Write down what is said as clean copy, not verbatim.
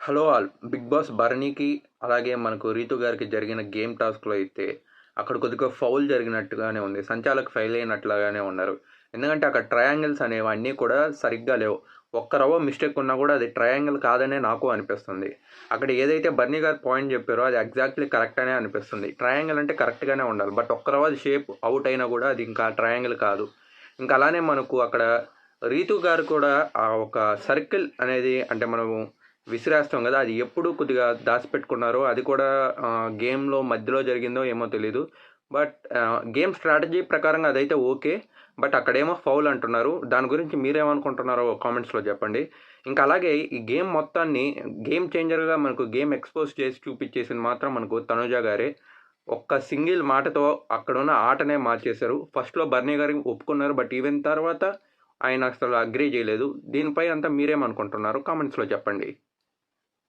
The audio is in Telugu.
Hello all! 'బిగ్ బాస్' భరణికి, అలాగే మనకు రీతు గారికి జరిగిన గేమ్ టాస్క్‌లో అయితే, అక్కడ కొద్దిగా ఫౌల్ జరిగినట్టుగానే ఉంది. సంచాలక్ ఫెయిల్ అయినట్లుగానే ఉన్నారు. ఎందుకంటే అక్కడ ట్రయాంగిల్స్ అనేవన్నీ కూడా సరిగ్గా లేవు. ఒక్క రవ్వ మిస్టేక్ ఉన్నా కూడా అది ట్రయాంగిల్ కాదనే నాకు అనిపిస్తుంది. అక్కడ ఏదైతే బర్నీ గారు పాయింట్ చెప్పారో అది ఎగ్జాక్ట్‌లీ కరెక్ట్ అనే అనిపిస్తుంది. ట్రయాంగిల్ అంటే కరెక్ట్‌గానే ఉండాలి. బట్ ఒక్క రవ్వ అది షేప్ ఔట్ అయినా కూడా అది ఇంకా ట్రయాంగిల్ కాదు. ఇంకా అలానే మనకు అక్కడ రీతు గారు కూడా ఒక సర్కిల్ అనేది అంటే మనము విసిరేస్తాం గదా! అది ఎప్పుడు కొద్దిగా దాసిపెట్టుకున్నారో అది కూడా గేమ్‌లో మధ్యలో జరిగిందో ఏమో తెలీదు. బట్ గేమ్ స్ట్రాటజీ ప్రకారంగా అదైతే ఓకే. బట్ అక్కడేమో ఫౌల్ అంటున్నారు. దాని గురించి మీరేమనుకుంటున్నారో కామెంట్స్‌లో చెప్పండి. ఇంకా అలాగే ఈ గేమ్ మొత్తాన్ని గేమ్ చేంజర్‌గా మనకు గేమ్ ఎక్స్‌పోజ్ చేసి చూపిచ్చేసింది మాత్రం మనకు తనుజ గారే. ఒక్క సింగిల్ మాటతో అక్కడున్న ఆటనే మార్చేశారు. ఫస్ట్‌లో బర్నీ గారు ఒప్పుకున్నారు. బట్ ఈవెన్ తర్వాత ఆయన అసలు అగ్రీ చేయలేదు. దీనిపై అంతా మీరేమనుకుంటున్నారో కామెంట్స్‌లో చెప్పండి.